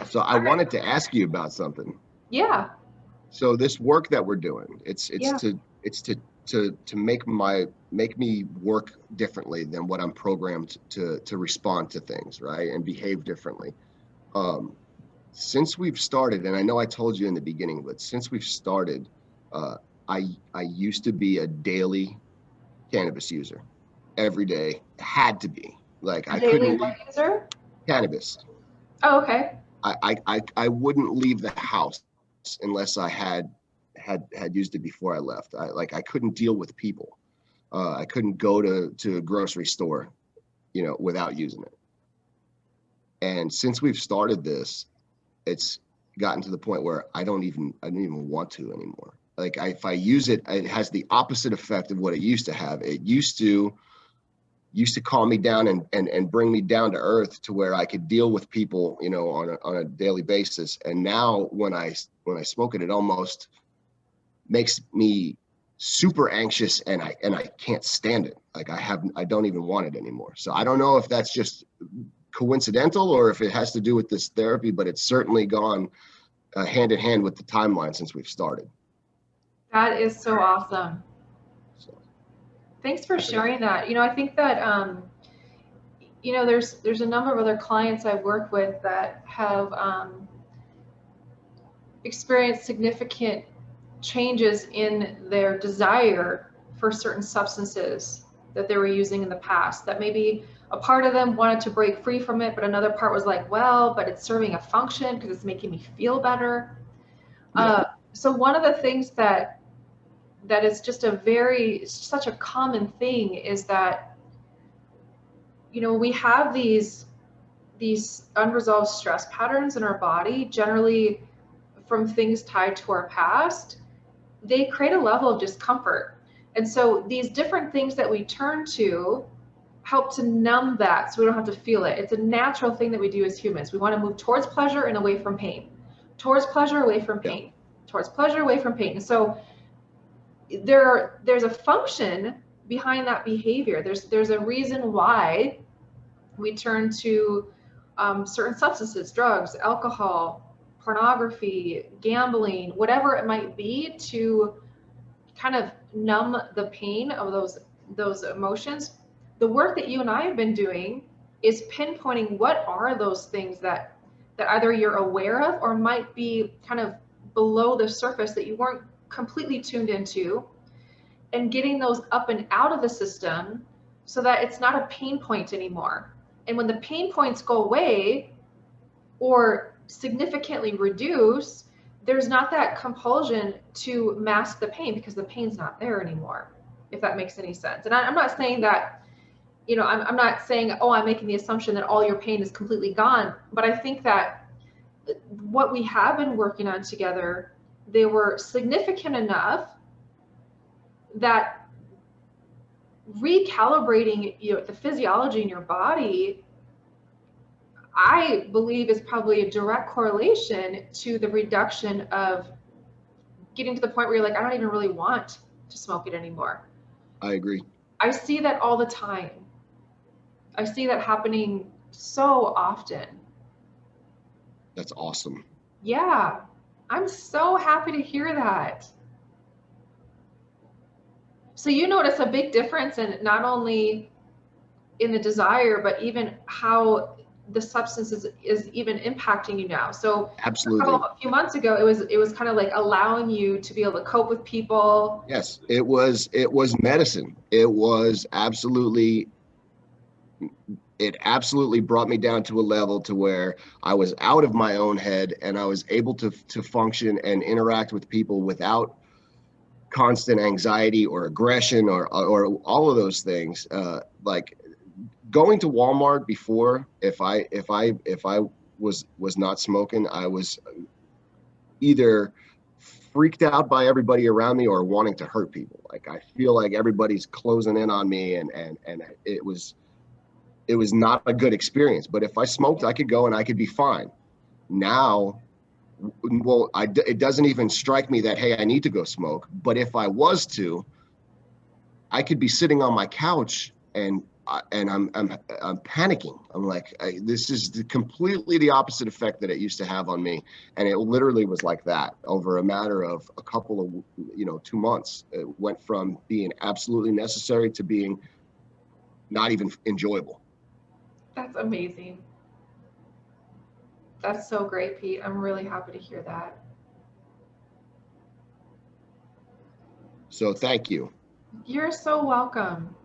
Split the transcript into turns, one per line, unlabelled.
So I wanted to ask you about something.
Yeah.
So this work that we're doing,
Yeah.
it's to make me work differently than what I'm programmed to respond to things, right? And behave differently. Um, since we've started, and I know I told you in the beginning, but since we've started, uh, I used to be a daily cannabis user. Every day, had to be. Like
A
I
daily
couldn't
what
leave
user?
cannabis.
Oh, okay.
I wouldn't leave the house unless I had used it before I left. I couldn't deal with people. I couldn't go to a grocery store, without using it. And since we've started this, it's gotten to the point where I don't even want to anymore. Like if I use it, it has the opposite effect of what it used to have. It used to calm me down and bring me down to earth to where I could deal with people, on a daily basis. And now when I smoke it, it almost makes me super anxious and I can't stand it. Like I don't even want it anymore. So I don't know if that's just coincidental or if it has to do with this therapy, but it's certainly gone hand in hand with the timeline since we've started.
That is so awesome.
So
Thanks for
I think,
sharing that. I think that there's a number of other clients I work with that have experienced significant changes in their desire for certain substances that they were using in the past. That maybe a part of them wanted to break free from it, but another part was like, well, but it's serving a function because it's making me feel better.
yeah,
So one of the things that is just such a common thing is that we have these unresolved stress patterns in our body, generally from things tied to our past. They create a level of discomfort, and so these different things that we turn to help to numb that so we don't have to feel it. It's a natural thing that we do as humans. We want to move towards pleasure and away from pain, towards pleasure, away from
yeah,
pain, towards pleasure, away from pain. And so there's a function behind that behavior. There's a reason why we turn to certain substances, drugs, alcohol, pornography, gambling, whatever it might be, to kind of numb the pain of those emotions. The work that you and I have been doing is pinpointing what are those things that either you're aware of or might be kind of below the surface that you weren't completely tuned into, and getting those up and out of the system so that it's not a pain point anymore. And when the pain points go away or significantly reduce, there's not that compulsion to mask the pain because the pain's not there anymore, if that makes any sense. And I'm not saying that, I'm not saying, oh, I'm making the assumption that all your pain is completely gone. But I think that what we have been working on together, they were significant enough that recalibrating the physiology in your body, I believe, is probably a direct correlation to the reduction of getting to the point where you're like, I don't even really want to smoke it anymore.
I agree.
I see that all the time. I see that happening so often.
That's awesome.
Yeah, I'm so happy to hear that. So you notice a big difference in not only in the desire, but even how the substance is even impacting you now. So
Absolutely.
a few months ago, it was kind of like allowing you to be able to cope with people.
Yes, it was medicine. It absolutely brought me down to a level to where I was out of my own head and I was able to function and interact with people without constant anxiety or aggression or all of those things. Like going to Walmart before, if I was not smoking, I was either freaked out by everybody around me or wanting to hurt people. Like I feel like everybody's closing in on me, and it was not a good experience. But if I smoked, I could go and I could be fine. Now, well, it doesn't even strike me that, hey, I need to go smoke. But if I was to, I could be sitting on my couch and and I'm panicking. I'm like, this is completely the opposite effect that it used to have on me. And it literally was like that over a matter of a couple of, 2 months. It went from being absolutely necessary to being not even enjoyable.
That's amazing. That's so great, Pete. I'm really happy to hear that.
So thank you.
You're so welcome.